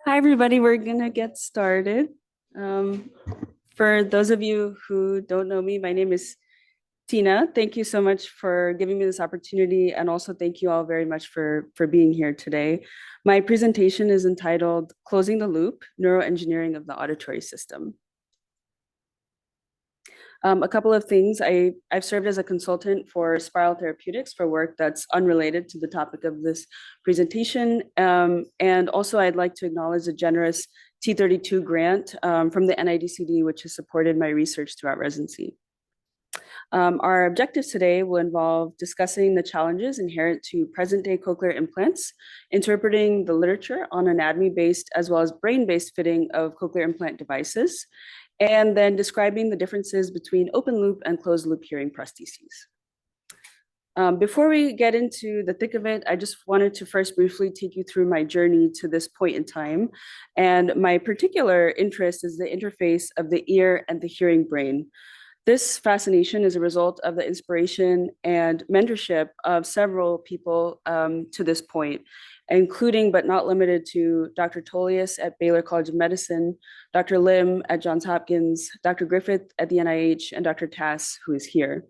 Hi, everybody. We're going to get started. Um, for those of you who don't know me, my name is Tina. Thank you so much for giving me this opportunity. And also thank you all very much for being here today. My presentation is entitled Closing the Loop, Neuroengineering of the Auditory System. A couple of things. I've served as a consultant for Spiral Therapeutics for work that's unrelated to the topic of this presentation. And also I'd like to acknowledge a generous T32 grant from the NIDCD, which has supported my research throughout residency. Our objectives today will involve discussing the challenges inherent to present-day cochlear implants, interpreting the literature on anatomy-based as well as brain-based fitting of cochlear implant devices, and then describing the differences between open loop and closed loop hearing prostheses. Before we get into the thick of it, I just wanted to first briefly take you through my journey to this point in time. And my particular interest is the interface of the ear and the hearing brain. This fascination is a result of the inspiration and mentorship of several people to this point, including but not limited to Dr. Tolius at Baylor College of Medicine, Dr. Lim at Johns Hopkins, Dr. Griffith at the NIH, and Dr. Tass, who is here.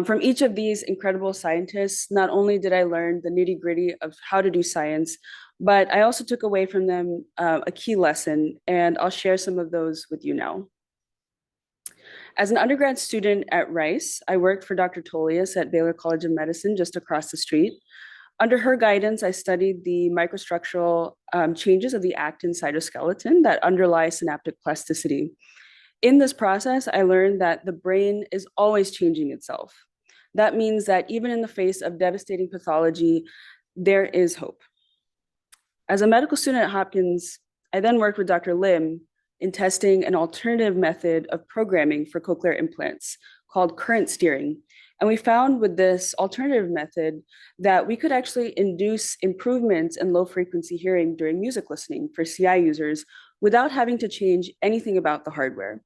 From each of these incredible scientists, not only did I learn the nitty-gritty of how to do science, but I also took away from them a key lesson, and I'll share some of those with you now. As an undergrad student at Rice, I worked for Dr. Tolius at Baylor College of Medicine just across the street. Under her guidance, I studied the microstructural changes of the actin cytoskeleton that underlie synaptic plasticity. In this process, I learned that the brain is always changing itself. That means that even in the face of devastating pathology, there is hope. As a medical student at Hopkins, I then worked with Dr. Lim in testing an alternative method of programming for cochlear implants called current steering. And we found with this alternative method that we could actually induce improvements in low frequency hearing during music listening for CI users without having to change anything about the hardware.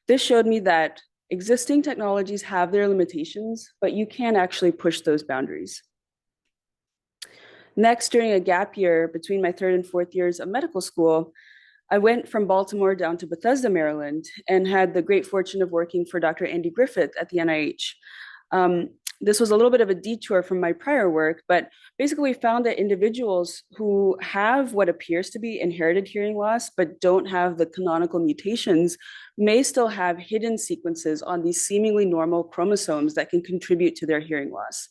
This showed me that existing technologies have their limitations, but you can actually push those boundaries. Next, during a gap year between my third and fourth years of medical school, I went from Baltimore down to Bethesda, Maryland, and had the great fortune of working for Dr. Andy Griffith at the NIH. This was a little bit of a detour from my prior work, but basically we found that individuals who have what appears to be inherited hearing loss, but don't have the canonical mutations, may still have hidden sequences on these seemingly normal chromosomes that can contribute to their hearing loss.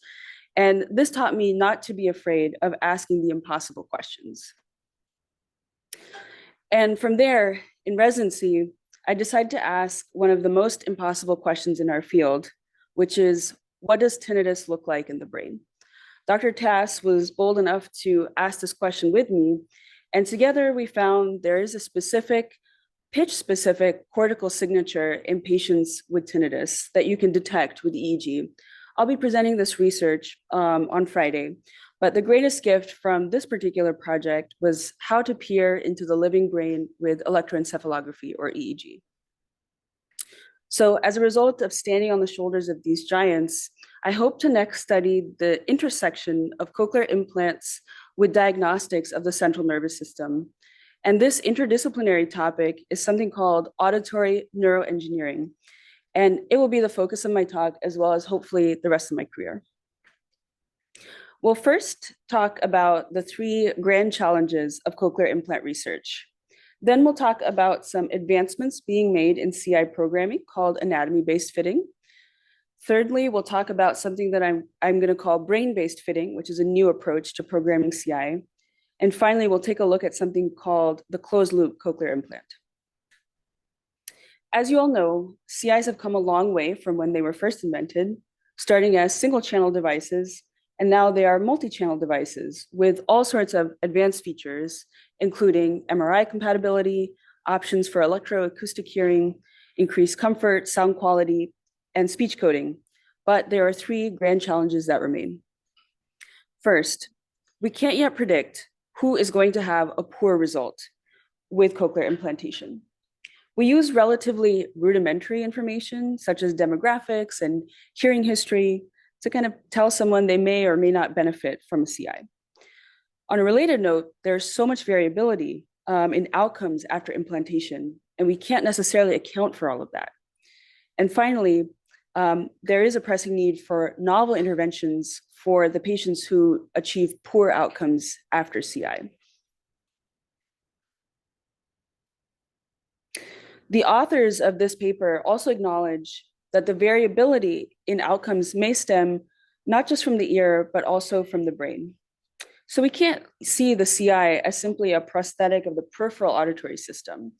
And this taught me not to be afraid of asking the impossible questions. And from there, in residency, I decided to ask one of the most impossible questions in our field, which is, what does tinnitus look like in the brain? Dr. Tass was bold enough to ask this question with me, and together we found there is a specific, pitch-specific cortical signature in patients with tinnitus that you can detect with EEG. I'll be presenting this research on Friday. But the greatest gift from this particular project was how to peer into the living brain with electroencephalography, or EEG. So as a result of standing on the shoulders of these giants, I hope to next study the intersection of cochlear implants with diagnostics of the central nervous system. And this interdisciplinary topic is something called auditory neuroengineering. And it will be the focus of my talk, as well as hopefully the rest of my career. We'll first talk about the three grand challenges of cochlear implant research. Then we'll talk about some advancements being made in CI programming called anatomy-based fitting. Thirdly, we'll talk about something that I'm going to call brain-based fitting, which is a new approach to programming CI. And finally, we'll take a look at something called the closed-loop cochlear implant. As you all know, CIs have come a long way from when they were first invented, starting as single-channel devices, and now they are multi-channel devices with all sorts of advanced features, including MRI compatibility, options for electroacoustic hearing, increased comfort, sound quality, and speech coding. But there are three grand challenges that remain. First, we can't yet predict who is going to have a poor result with cochlear implantation. We use relatively rudimentary information, such as demographics and hearing history, to kind of tell someone they may or may not benefit from a CI. On a related note, there's so much variability in outcomes after implantation, and we can't necessarily account for all of that. And finally, there is a pressing need for novel interventions for the patients who achieve poor outcomes after CI. The authors of this paper also acknowledge that the variability in outcomes may stem not just from the ear, but also from the brain. So we can't see the CI as simply a prosthetic of the peripheral auditory system.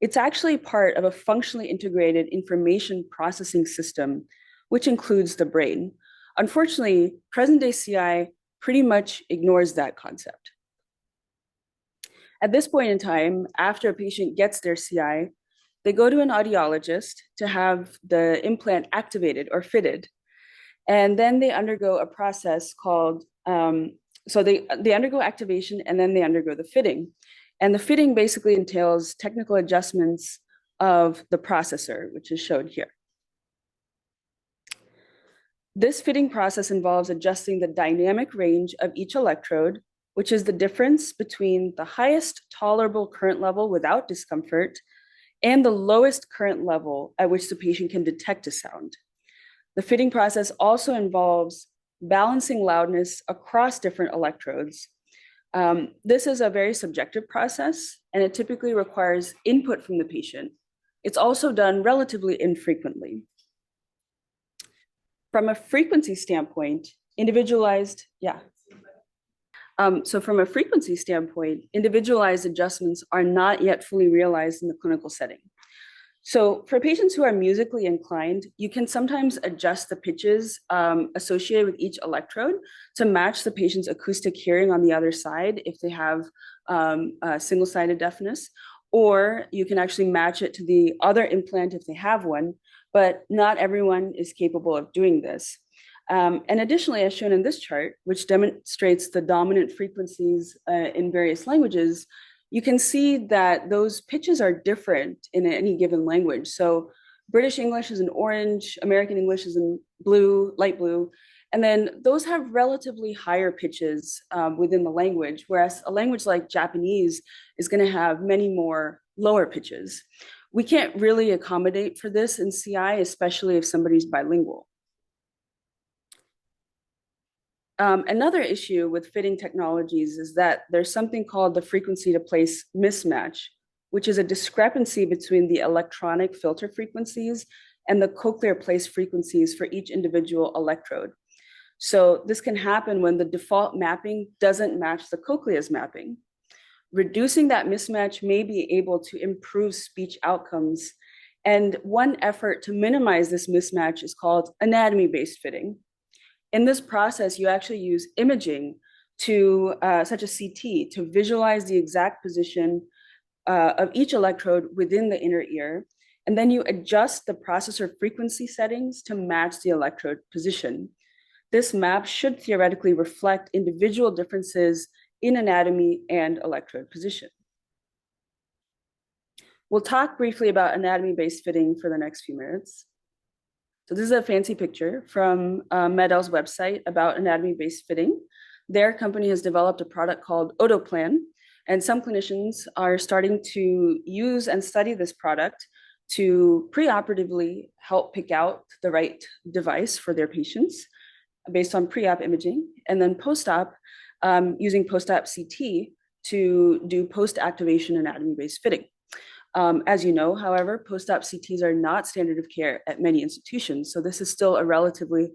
It's actually part of a functionally integrated information processing system, which includes the brain. Unfortunately, present-day CI pretty much ignores that concept. At this point in time, after a patient gets their CI, they go to an audiologist to have the implant activated or fitted. And then they undergo a process called, so they undergo activation and then they undergo the fitting. And the fitting basically entails technical adjustments of the processor, which is shown here. This fitting process involves adjusting the dynamic range of each electrode, which is the difference between the highest tolerable current level without discomfort and the lowest current level at which the patient can detect a sound. The fitting process also involves balancing loudness across different electrodes. This is a very subjective process, and it typically requires input from the patient. It's also done relatively infrequently. From a frequency standpoint, individualized adjustments are not yet fully realized in the clinical setting. So for patients who are musically inclined, you can sometimes adjust the pitches associated with each electrode to match the patient's acoustic hearing on the other side if they have single-sided deafness, or you can actually match it to the other implant if they have one, but not everyone is capable of doing this. And additionally, as shown in this chart, which demonstrates the dominant frequencies in various languages, you can see that those pitches are different in any given language. So British English is in orange, American English is in blue, light blue, and then those have relatively higher pitches within the language, whereas a language like Japanese is going to have many more lower pitches. We can't really accommodate for this in CI, especially if somebody's bilingual. Another issue with fitting technologies is that there's something called the frequency to place mismatch, which is a discrepancy between the electronic filter frequencies and the cochlear place frequencies for each individual electrode. So this can happen when the default mapping doesn't match the cochlea's mapping. Reducing that mismatch may be able to improve speech outcomes. And one effort to minimize this mismatch is called anatomy-based fitting. In this process, you actually use imaging to, such as CT, to visualize the exact position of each electrode within the inner ear. And then you adjust the processor frequency settings to match the electrode position. This map should theoretically reflect individual differences in anatomy and electrode position. We'll talk briefly about anatomy-based fitting for the next few minutes. So this is a fancy picture from Medel's website about anatomy-based fitting. Their company has developed a product called Otoplan, and some clinicians are starting to use and study this product to preoperatively help pick out the right device for their patients based on pre-op imaging, and then post-op using post-op CT to do post-activation anatomy-based fitting. As you know, however, post-op CTs are not standard of care at many institutions, so this is still a relatively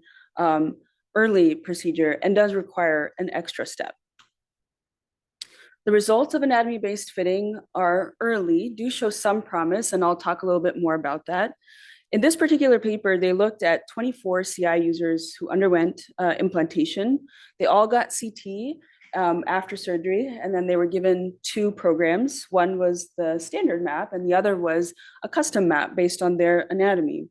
early procedure and does require an extra step. The results of anatomy-based fitting are early, do show some promise, and I'll talk a little bit more about that. In this particular paper, they looked at 24 CI users who underwent implantation. They all got CT after surgery, and then they were given two programs. One was the standard map, and the other was a custom map based on their anatomy.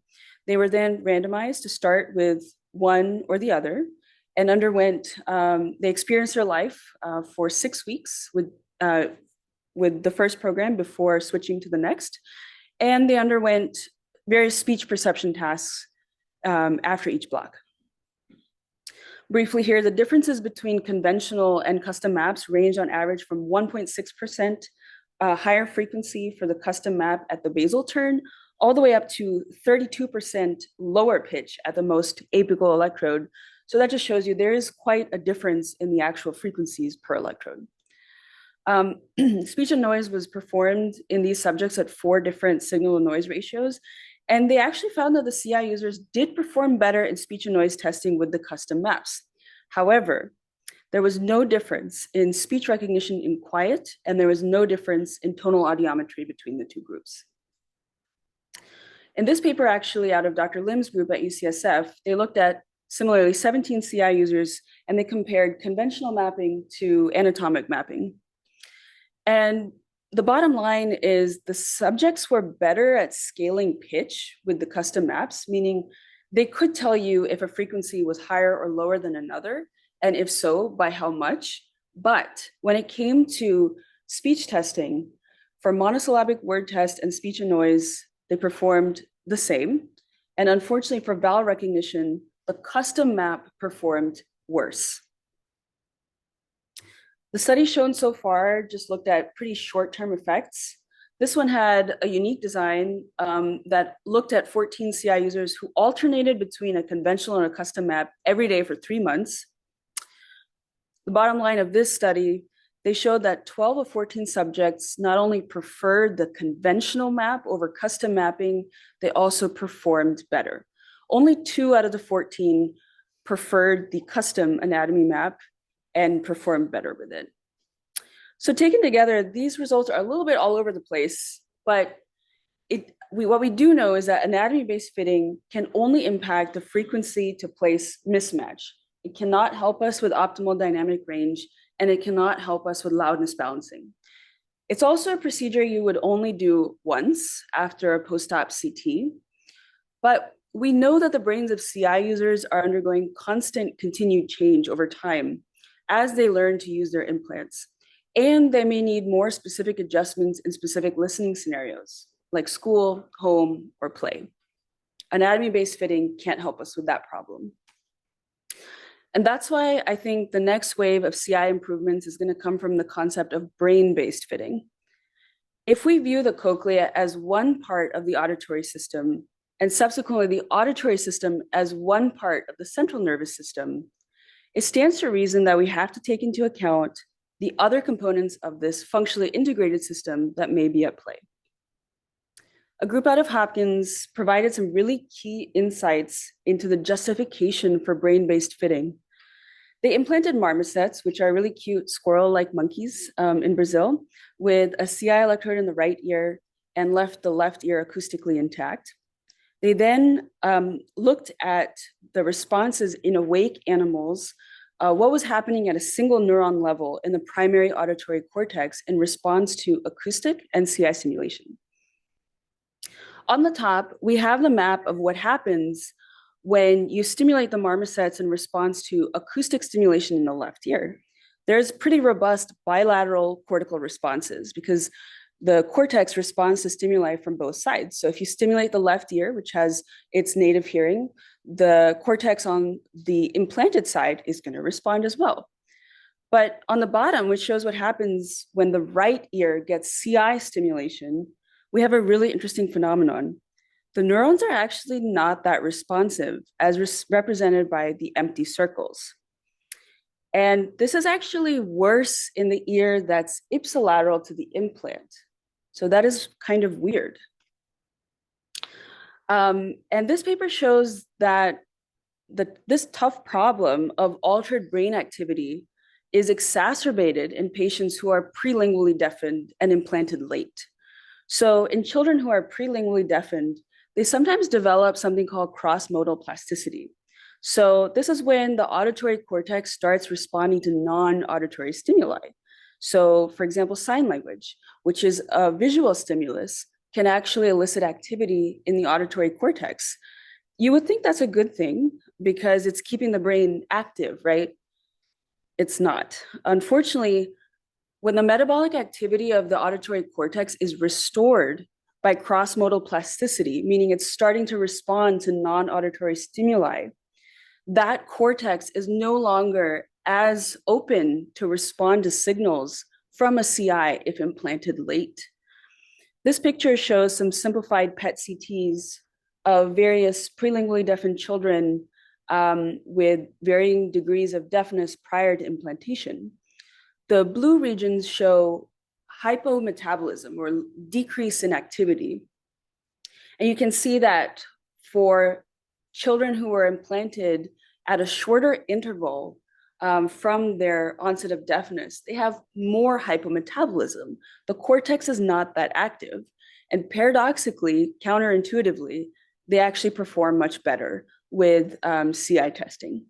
They were then randomized to start with one or the other, and they experienced their life for 6 weeks with the first program before switching to the next, and they underwent various speech perception tasks after each block. Briefly here, the differences between conventional and custom maps range on average from 1.6% higher frequency for the custom map at the basal turn, all the way up to 32% lower pitch at the most apical electrode. So that just shows you there is quite a difference in the actual frequencies per electrode. Speech and noise was performed in these subjects at 4 different signal to noise ratios. And they actually found that the CI users did perform better in speech and noise testing with the custom maps. However, there was no difference in speech recognition in quiet, and there was no difference in tonal audiometry between the 2 groups. In this paper, actually, out of Dr. Lim's group at UCSF, they looked at similarly 17 CI users, and they compared conventional mapping to anatomic mapping. And the bottom line is the subjects were better at scaling pitch with the custom maps, meaning they could tell you if a frequency was higher or lower than another, and if so, by how much. But when it came to speech testing, for monosyllabic word test and speech and noise, they performed the same. And unfortunately for vowel recognition, the custom map performed worse. The study shown so far just looked at pretty short-term effects. This one had a unique design that looked at 14 CI users who alternated between a conventional and a custom map every day for 3 months. The bottom line of this study, they showed that 12 of 14 subjects not only preferred the conventional map over custom mapping, they also performed better. Only 2 out of the 14 preferred the custom anatomy map and performed better with it. So taken together, these results are a little bit all over the place, but what we do know is that anatomy-based fitting can only impact the frequency to place mismatch. It cannot help us with optimal dynamic range, and it cannot help us with loudness balancing. It's also a procedure you would only do once after a post-op CT, but we know that the brains of CI users are undergoing constant continued change over time as they learn to use their implants. And they may need more specific adjustments in specific listening scenarios, like school, home, or play. Anatomy-based fitting can't help us with that problem. And that's why I think the next wave of CI improvements is going to come from the concept of brain-based fitting. If we view the cochlea as one part of the auditory system, and subsequently the auditory system as one part of the central nervous system, it stands to reason that we have to take into account the other components of this functionally integrated system that may be at play. A group out of Hopkins provided some really key insights into the justification for brain-based fitting. They implanted marmosets, which are really cute squirrel-like monkeys in Brazil, with a CI electrode in the right ear and left the left ear acoustically intact. They then looked at the responses in awake animals, what was happening at a single neuron level in the primary auditory cortex in response to acoustic and CI stimulation. On the top, we have the map of what happens when you stimulate the marmosets in response to acoustic stimulation in the left ear. There's pretty robust bilateral cortical responses because the cortex responds to stimuli from both sides. So if you stimulate the left ear, which has its native hearing, the cortex on the implanted side is going to respond as well. But on the bottom, which shows what happens when the right ear gets CI stimulation, we have a really interesting phenomenon. The neurons are actually not that responsive, as represented by the empty circles. And this is actually worse in the ear that's ipsilateral to the implant. So that is kind of weird. And this paper shows that this tough problem of altered brain activity is exacerbated in patients who are prelingually deafened and implanted late. So in children who are prelingually deafened, they sometimes develop something called cross-modal plasticity. So this is when the auditory cortex starts responding to non-auditory stimuli. So for example, sign language, which is a visual stimulus, can actually elicit activity in the auditory cortex. You would think that's a good thing because it's keeping the brain active, right? It's not. Unfortunately, when the metabolic activity of the auditory cortex is restored by cross-modal plasticity, meaning it's starting to respond to non-auditory stimuli, that cortex is no longer as open to respond to signals from a CI if implanted late. This picture shows some simplified PET CTs of various prelingually deafened children with varying degrees of deafness prior to implantation. The blue regions show hypometabolism or decrease in activity. And you can see that for children who were implanted at a shorter interval from their onset of deafness, they have more hypometabolism. The cortex is not that active. And paradoxically, counterintuitively, they actually perform much better with CI testing.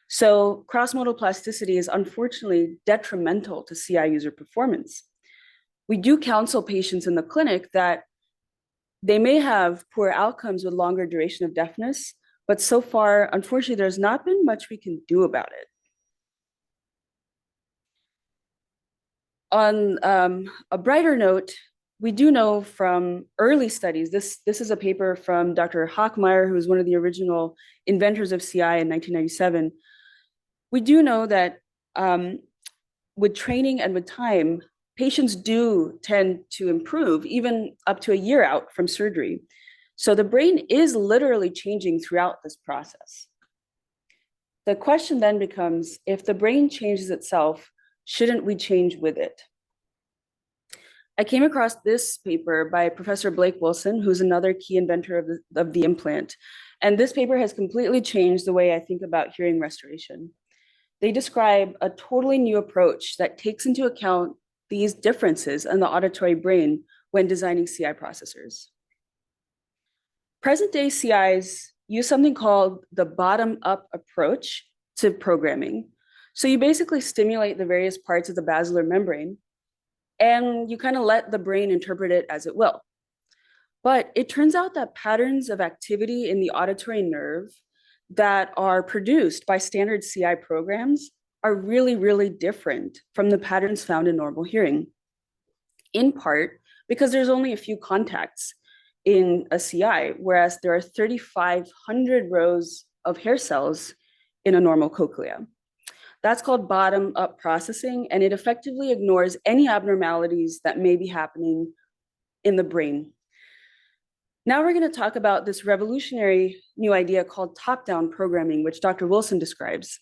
So cross-modal plasticity is unfortunately detrimental to CI user performance. We do counsel patients in the clinic that they may have poor outcomes with longer duration of deafness, but so far, unfortunately, there's not been much we can do about it. On a brighter note, we do know from early studies, this is a paper from Dr. Hockmeyer, who was one of the original inventors of CI in 1997. We do know that with training and with time, patients do tend to improve even up to a year out from surgery. So the brain is literally changing throughout this process. The question then becomes, if the brain changes itself, shouldn't we change with it? I came across this paper by Professor Blake Wilson, who's another key inventor of the implant. And this paper has completely changed the way I think about hearing restoration. They describe a totally new approach that takes into account these differences in the auditory brain when designing CI processors. Present-day CIs use something called the bottom-up approach to programming. So you basically stimulate the various parts of the basilar membrane, and you kind of let the brain interpret it as it will. But it turns out that patterns of activity in the auditory nerve that are produced by standard CI programs are really, really different from the patterns found in normal hearing, in part because there's only a few contacts in a CI, whereas there are 3,500 rows of hair cells in a normal cochlea. That's called bottom-up processing, and it effectively ignores any abnormalities that may be happening in the brain. Now we're going to talk about this revolutionary new idea called top-down programming, which Dr. Wilson describes.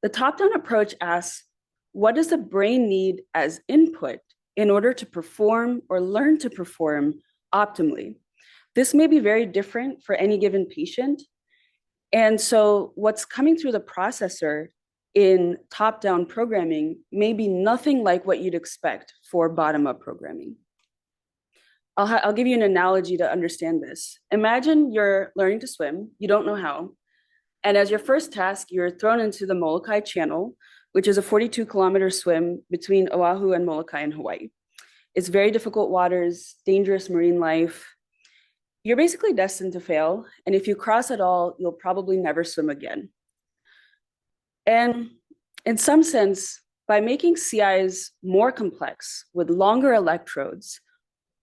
The top-down approach asks, what does the brain need as input in order to perform or learn to perform optimally? This may be very different for any given patient. And so what's coming through the processor in top-down programming may be nothing like what you'd expect for bottom-up programming. I'll give you an analogy to understand this. Imagine you're learning to swim, you don't know how, and as your first task, you're thrown into the Molokai Channel, which is a 42-kilometer swim between Oahu and Molokai in Hawaii. It's very difficult waters, dangerous marine life. You're basically destined to fail, and if you cross at all, you'll probably never swim again. And in some sense, by making CIs more complex with longer electrodes,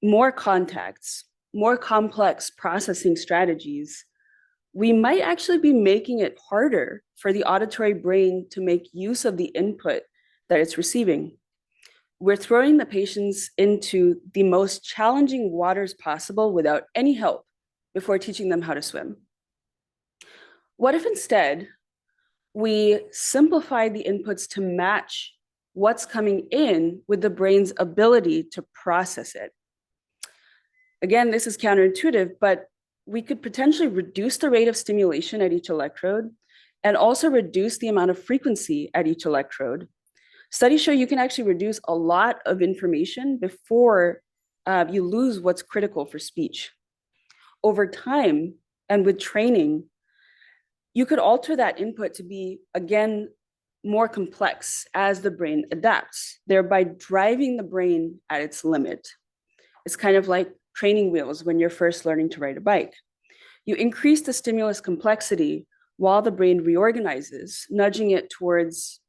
more contacts, more complex processing strategies, we might actually be making it harder for the auditory brain to make use of the input that it's receiving. We're throwing the patients into the most challenging waters possible without any help before teaching them how to swim. What if instead we simplify the inputs to match what's coming in with the brain's ability to process it? Again, this is counterintuitive, but we could potentially reduce the rate of stimulation at each electrode and also reduce the amount of frequency at each electrode. Studies show you can actually reduce a lot of information before you lose what's critical for speech. Over time and with training, you could alter that input to be, again, more complex as the brain adapts, thereby driving the brain at its limit. It's kind of like training wheels when you're first learning to ride a bike. You increase the stimulus complexity while the brain reorganizes, nudging it towards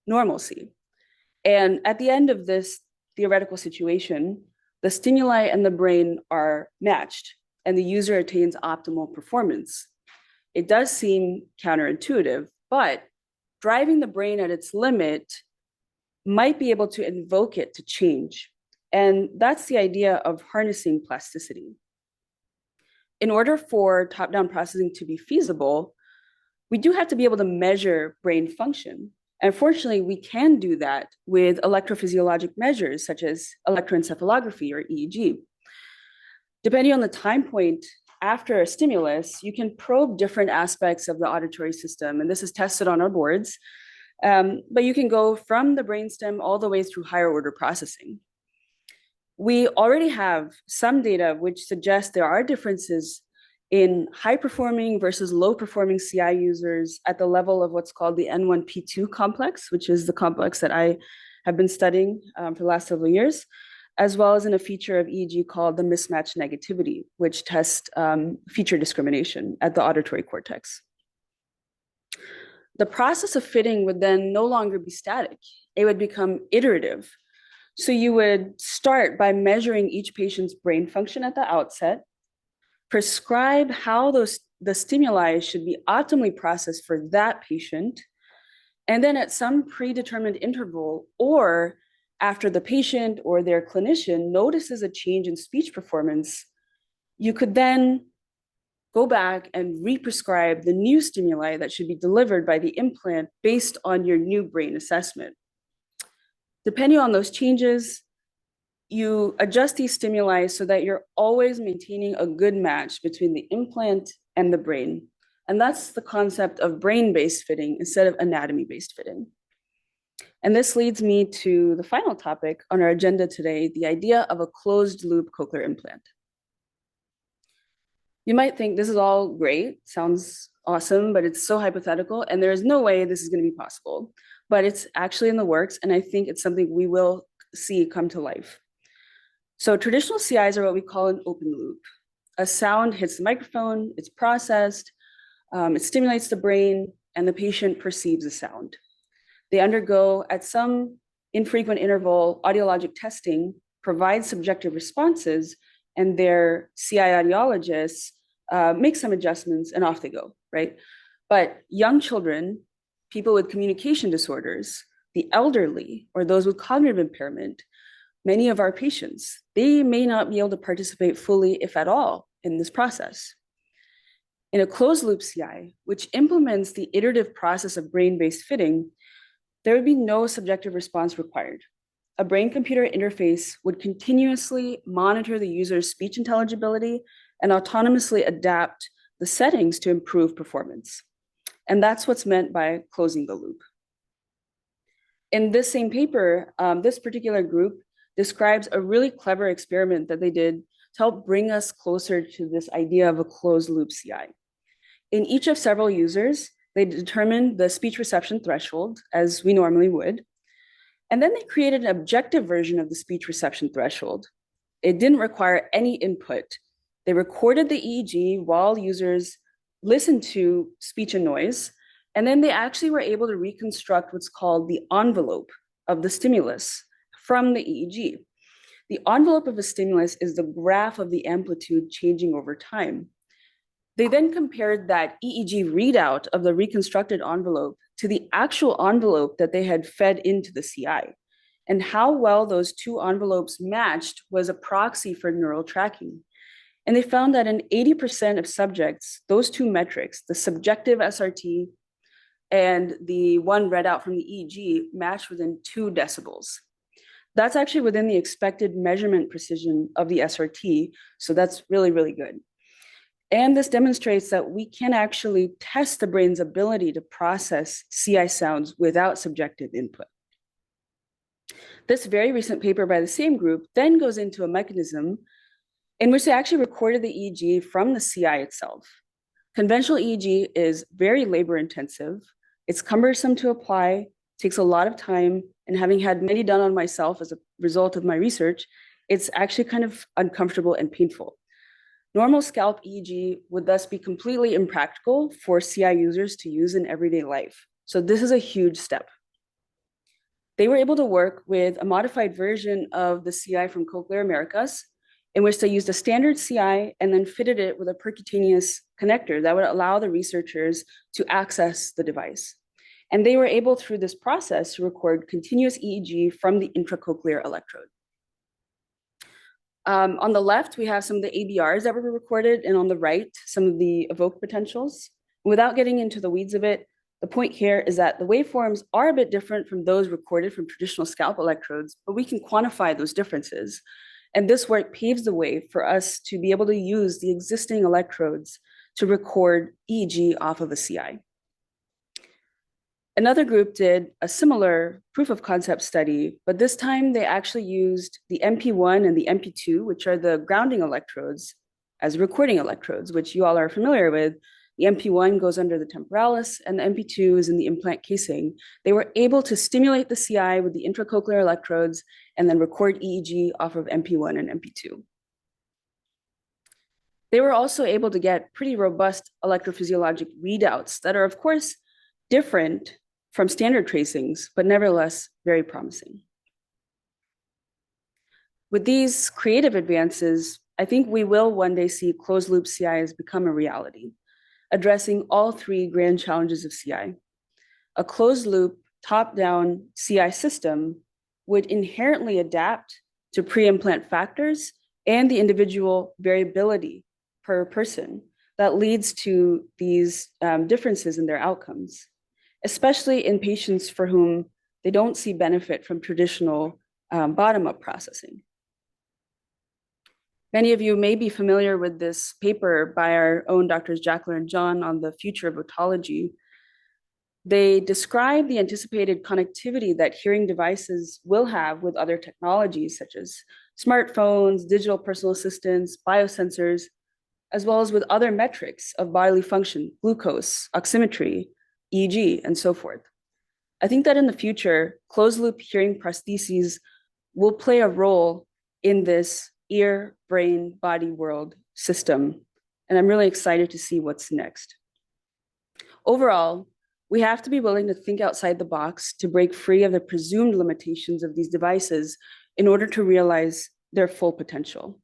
normalcy. And at the end of this theoretical situation, the stimuli and the brain are matched, and the user attains optimal performance. It does seem counterintuitive, but driving the brain at its limit might be able to invoke it to change. And that's the idea of harnessing plasticity. In order for top-down processing to be feasible, we do have to be able to measure brain function. And fortunately, we can do that with electrophysiologic measures such as electroencephalography or EEG. Depending on the time point after a stimulus, you can probe different aspects of the auditory system, and this is tested on our boards. But you can go from the brainstem all the way through higher order processing. We already have some data which suggests there are differences in high performing versus low performing CI users at the level of what's called the N1P2 complex, which is the complex that I have been studying for the last several years, as well as in a feature of EEG called the mismatch negativity, which tests feature discrimination at the auditory cortex. The process of fitting would then no longer be static. It would become iterative. So you would start by measuring each patient's brain function at the outset, prescribe how the stimuli should be optimally processed for that patient, and then at some predetermined interval or after the patient or their clinician notices a change in speech performance, you could then go back and re-prescribe the new stimuli that should be delivered by the implant based on your new brain assessment. Depending on those changes, you adjust these stimuli so that you're always maintaining a good match between the implant and the brain. And that's the concept of brain-based fitting instead of anatomy-based fitting. And this leads me to the final topic on our agenda today, the idea of a closed-loop cochlear implant. You might think this is all great, sounds awesome, but it's so hypothetical, and there is no way this is going to be possible. But it's actually in the works, and I think it's something we will see come to life. So traditional CIs are what we call an open loop. A sound hits the microphone, it's processed, it stimulates the brain, and the patient perceives the sound. They undergo, at some infrequent interval, audiologic testing, provide subjective responses, and their CI audiologists make some adjustments, and off they go, right? But young children, people with communication disorders, the elderly, or those with cognitive impairment, many of our patients, they may not be able to participate fully, if at all, in this process. In a closed loop CI, which implements the iterative process of brain-based fitting, there would be no subjective response required. A brain-computer interface would continuously monitor the user's speech intelligibility and autonomously adapt the settings to improve performance. And that's what's meant by closing the loop. In this same paper, this particular group describes a really clever experiment that they did to help bring us closer to this idea of a closed loop CI. In each of several users, they determined the speech reception threshold, as we normally would, and then they created an objective version of the speech reception threshold. It didn't require any input. They recorded the EEG while users listened to speech and noise, and then they actually were able to reconstruct what's called the envelope of the stimulus from the EEG. The envelope of a stimulus is the graph of the amplitude changing over time. They then compared that EEG readout of the reconstructed envelope to the actual envelope that they had fed into the CI. And how well those two envelopes matched was a proxy for neural tracking. And they found that in 80% of subjects, those two metrics, the subjective SRT and the one read out from the EEG, matched within 2 decibels. That's actually within the expected measurement precision of the SRT. So that's really, really good. And this demonstrates that we can actually test the brain's ability to process CI sounds without subjective input. This very recent paper by the same group then goes into a mechanism in which they actually recorded the EEG from the CI itself. Conventional EEG is very labor intensive. It's cumbersome to apply, takes a lot of time, and having had many done on myself as a result of my research, it's actually kind of uncomfortable and painful. Normal scalp EEG would thus be completely impractical for CI users to use in everyday life. So this is a huge step. They were able to work with a modified version of the CI from Cochlear Americas, in which they used a standard CI and then fitted it with a percutaneous connector that would allow the researchers to access the device. And they were able, through this process, to record continuous EEG from the intracochlear electrode. On the left, we have some of the ABRs that were recorded, and on the right, some of the evoked potentials. Without getting into the weeds of it, the point here is that the waveforms are a bit different from those recorded from traditional scalp electrodes, but we can quantify those differences. And this work paves the way for us to be able to use the existing electrodes to record EEG off of a CI. Another group did a similar proof of concept study, but this time they actually used the MP1 and the MP2, which are the grounding electrodes, as recording electrodes, which you all are familiar with. The MP1 goes under the temporalis and the MP2 is in the implant casing. They were able to stimulate the CI with the intracochlear electrodes and then record EEG off of MP1 and MP2. They were also able to get pretty robust electrophysiologic readouts that are, of course, different from standard tracings, but nevertheless very promising. With these creative advances, I think we will one day see closed loop CIs become a reality, addressing all three grand challenges of CI. A closed loop, top-down CI system would inherently adapt to pre-implant factors and the individual variability per person that leads to these differences in their outcomes, especially in patients for whom they don't see benefit from traditional bottom-up processing. Many of you may be familiar with this paper by our own Drs. Jackler and John on the future of otology. They describe the anticipated connectivity that hearing devices will have with other technologies such as smartphones, digital personal assistants, biosensors, as well as with other metrics of bodily function, glucose, oximetry, EEG, and so forth. I think that in the future, closed-loop hearing prostheses will play a role in this ear, brain, body world system, and I'm really excited to see what's next. Overall, we have to be willing to think outside the box to break free of the presumed limitations of these devices in order to realize their full potential.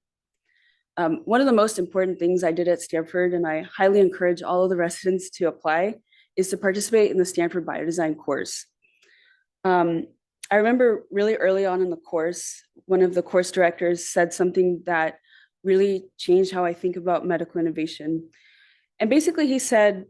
One of the most important things I did at Stanford, and I highly encourage all of the residents to apply, is to participate in the Stanford Biodesign course. I remember really early on in the course, one of the course directors said something that really changed how I think about medical innovation. And basically he said,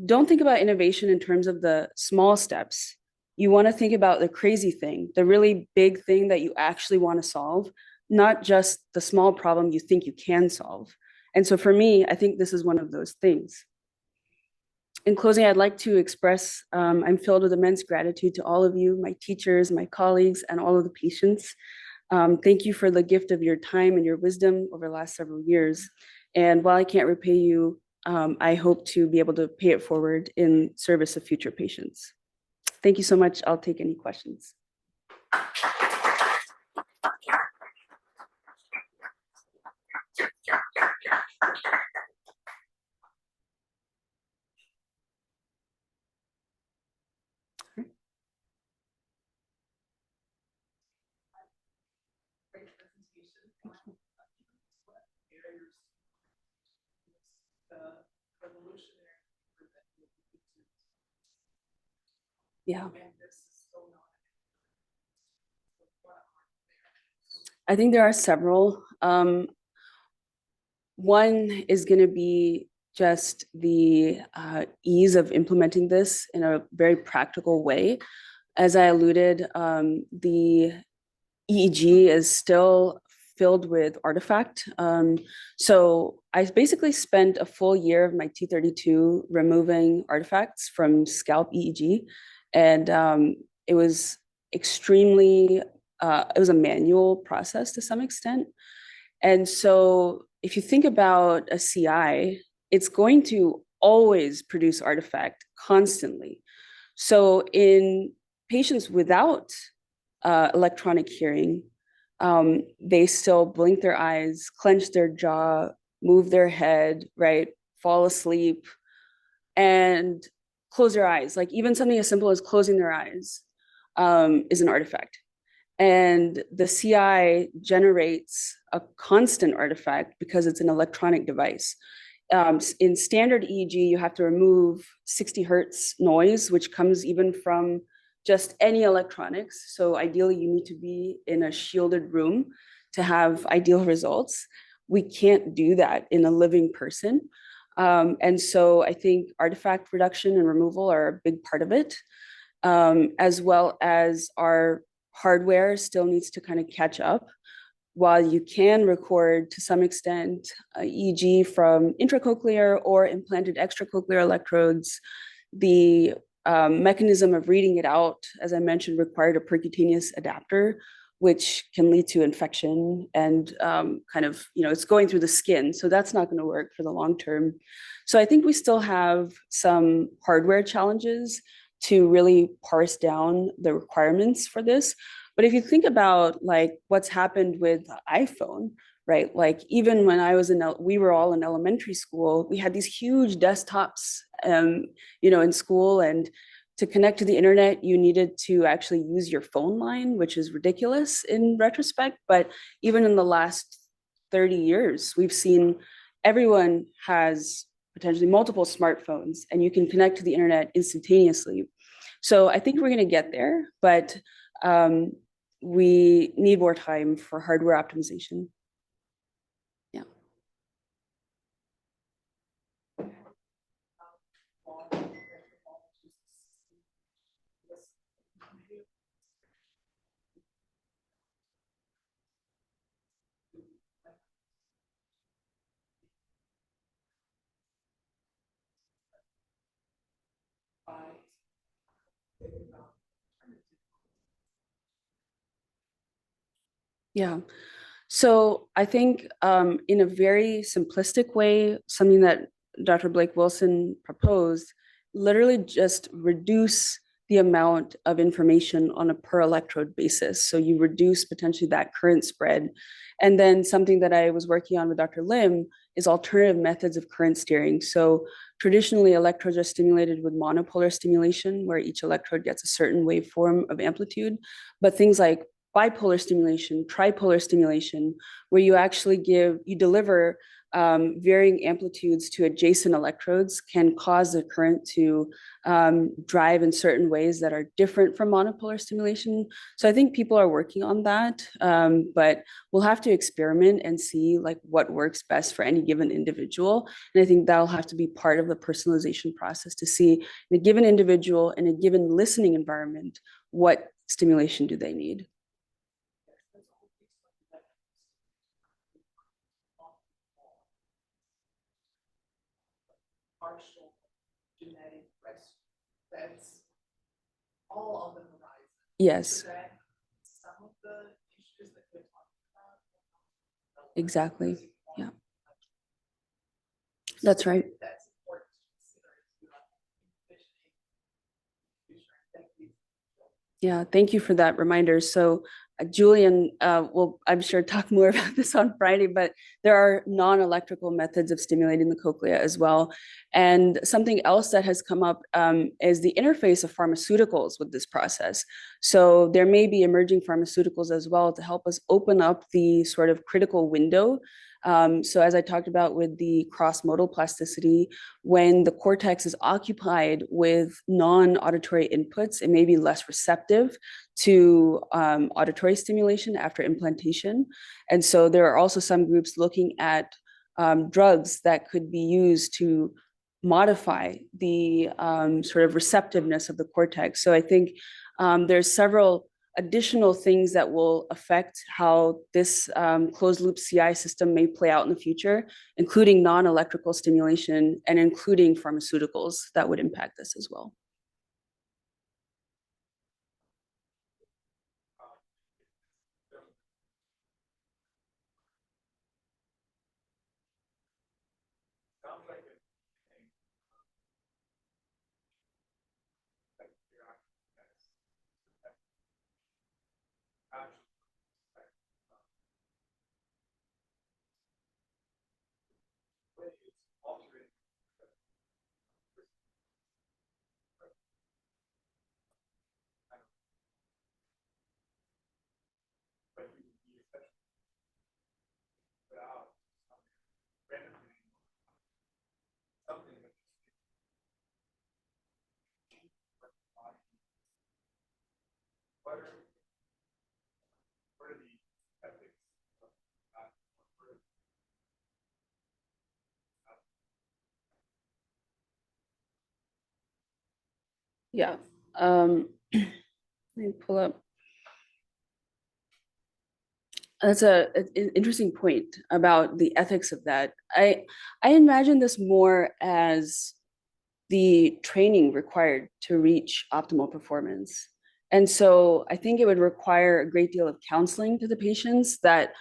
don't think about innovation in terms of the small steps. You want to think about the crazy thing, the really big thing that you actually want to solve, not just the small problem you think you can solve. And so for me, I think this is one of those things. In closing, I'd like to express I'm filled with immense gratitude to all of you, my teachers, my colleagues, and all of the patients. Thank you for the gift of your time and your wisdom over the last several years. And while I can't repay you, I hope to be able to pay it forward in service of future patients. Thank you so much. I'll take any questions. Yeah. I think there are several. One is going to be just the ease of implementing this in a very practical way. As I alluded, the EEG is still filled with artifact. So I basically spent a full year of my T32 removing artifacts from scalp EEG. And it was extremely, it was a manual process to some extent. And so if you think about a CI, it's going to always produce artifact constantly. So in patients without electronic hearing, they still blink their eyes, clench their jaw, move their head, right, fall asleep, and close their eyes. Like even something as simple as closing their eyes is an artifact. And the CI generates a constant artifact because it's an electronic device. In standard EEG, you have to remove 60 hertz noise, which comes even from just any electronics. So ideally, you need to be in a shielded room to have ideal results. We can't do that in a living person. And so I think artifact reduction and removal are a big part of it, as well as our hardware still needs to kind of catch up. While you can record to some extent EEG from intracochlear or implanted extracochlear electrodes, the mechanism of reading it out, as I mentioned, required a percutaneous adapter, which can lead to infection and kind of, it's going through the skin. So that's not going to work for the long term. So I think we still have some hardware challenges to really parse down the requirements for this. But if you think about like what's happened with the iPhone, right? Like even when we were all in elementary school, we had these huge desktops, in school, and to connect to the internet, you needed to actually use your phone line, which is ridiculous in retrospect. But even in the last 30 years, we've seen everyone has potentially multiple smartphones and you can connect to the internet instantaneously. So I think we're going to get there, but we need more time for hardware optimization. Yeah. Yeah. So I think in a very simplistic way, something that Dr. Blake Wilson proposed, literally just reduce the amount of information on a per electrode basis. So you reduce potentially that current spread. And then something that I was working on with Dr. Lim is alternative methods of current steering. So traditionally, electrodes are stimulated with monopolar stimulation, where each electrode gets a certain waveform of amplitude. But things like bipolar stimulation, tripolar stimulation, where you deliver varying amplitudes to adjacent electrodes, can cause the current to drive in certain ways that are different from monopolar stimulation. So I think people are working on that, but we'll have to experiment and see like what works best for any given individual. And I think that'll have to be part of the personalization process to see in a given individual, in a given listening environment, what stimulation do they need. Partial genetic risk that's all on the horizon. Yes. Some of the issues that we're talking about. Exactly. Yeah. That's right. That's important to consider. Yeah, thank you for that reminder. So Julian will, I'm sure, talk more about this on Friday, but there are non-electrical methods of stimulating the cochlea as well. And something else that has come up is the interface of pharmaceuticals with this process. So there may be emerging pharmaceuticals as well to help us open up the sort of critical window. So as I talked about with the cross-modal plasticity, when the cortex is occupied with non-auditory inputs, it may be less receptive to auditory stimulation after implantation. And so there are also some groups looking at drugs that could be used to modify the sort of receptiveness of the cortex. So I think there's several additional things that will affect how this closed loop CI system may play out in the future, including non-electrical stimulation and including pharmaceuticals that would impact this as well. Yeah. Let me pull up. That's an interesting point about the ethics of that. I imagine this more as the training required to reach optimal performance. And so I think it would require a great deal of counseling to the patients that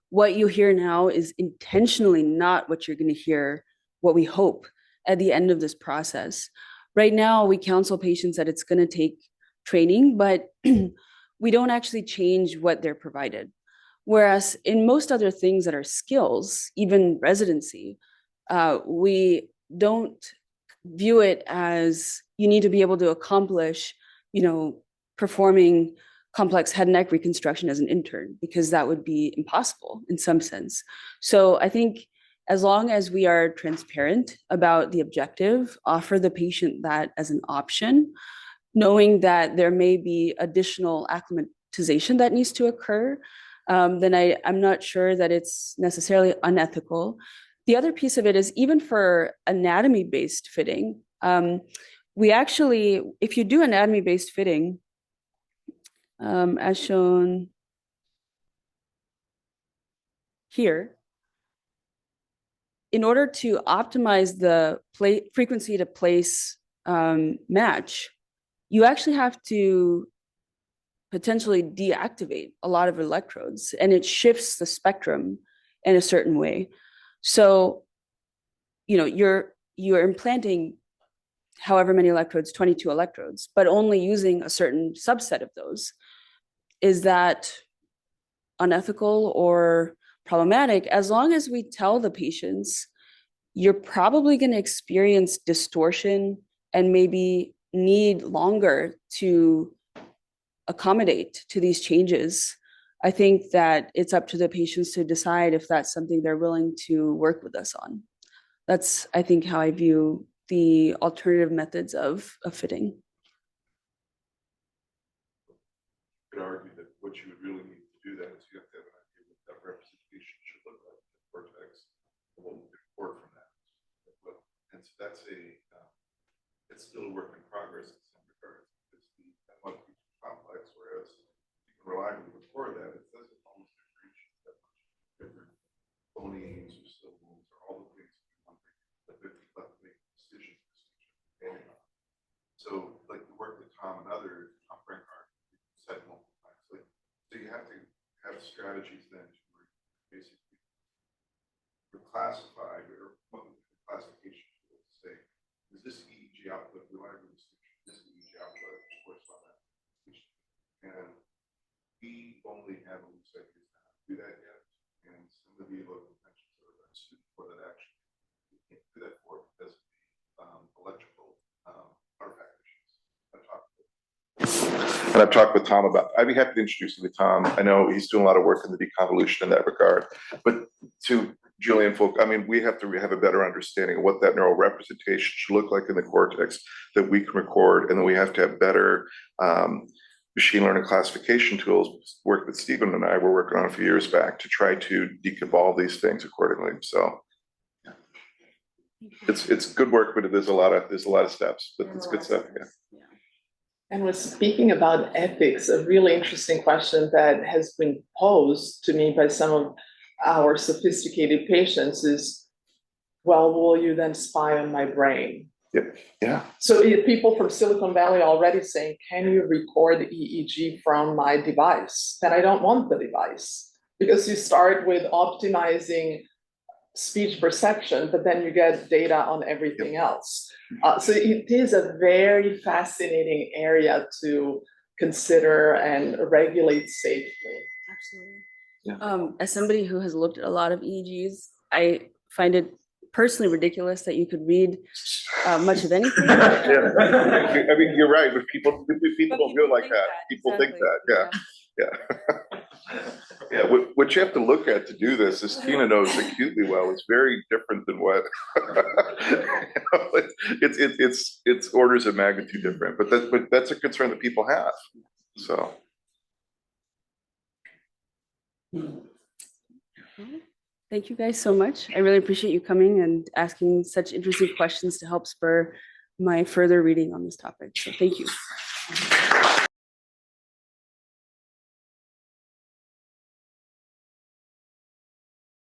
what you hear now is intentionally not what you're going to hear, what we hope at the end of this process. Right now, we counsel patients that it's going to take training, but we don't actually change what they're provided. Whereas in most other things that are skills, even residency, we don't view it as you need to be able to accomplish, you know, performing complex head and neck reconstruction as an intern, because that would be impossible in some sense. So I think as long as we are transparent about the objective, offer the patient that as an option, knowing that there may be additional acclimatization that needs to occur, then I'm not sure that it's necessarily unethical. The other piece of it is even for anatomy-based fitting, we actually, if you do anatomy-based fitting, as shown here, in order to optimize the frequency to place match, you actually have to potentially deactivate a lot of electrodes, and it shifts the spectrum in a certain way. So, you know, you're implanting however many electrodes, 22 electrodes, but only using a certain subset of those. Is that unethical or problematic? As long as we tell the patients, you're probably going to experience distortion and maybe need longer to accommodate to these changes. I think that it's up to the patients to decide if that's something they're willing to work with us on. That's, I think, how I view the alternative methods of fitting. You could argue that what you would really need to do that is you have to have an idea what that representation should look like in the cortex, and what would report from that. And so that's it's still a work in progress in some regards, because that must be complex, whereas you can reliably record that, it doesn't almost differentiate that much different phonemes or syllables or all the things we want that we have to make decisions depending on. So like the work that Tom and others, Tom Frankart, said multiple times, like, so you have to have strategies then to basically classify or what the classification tools say. Is this EEG output reliable distinction? This EEG output, of course, on that. And we only have a loose ideas how to do that yet. And some of the local dimensions are suited for that action. We can't do that for because of the electrical artifact issues. And I've talked with Tom about, I'd be happy to introduce you to Tom. I know he's doing a lot of work in the deconvolution in that regard. But to Julian folk, I mean, we have to have a better understanding of what that neural representation should look like in the cortex that we can record. And then we have to have better machine learning classification tools, work that Stephen and I were working on a few years back to try to deconvolve these things accordingly. So yeah. It's good work, but there's a lot of steps, but it's good stuff. Yeah. And we're speaking about ethics, a really interesting question that has been posed to me by some of our sophisticated patients is, well, will you then spy on my brain? Yeah. So people from Silicon Valley already saying, can you record the EEG from my device? And I don't want the device, because you start with optimizing speech perception, but then you get data on everything else. So it is a very fascinating area to consider and regulate safely. Absolutely. Yeah. As somebody who has looked at a lot of EEGs, I find it personally ridiculous that you could read much of anything. Yeah. I mean, you're right, but people don't feel like that. People think that, yeah. Yeah, what you have to look at to do this, as Tina knows acutely well, is very different than what it's orders of magnitude different. But that's a concern that people have. So. Thank you guys so much. I really appreciate you coming and asking such interesting questions to help spur my further reading on this topic. So thank you.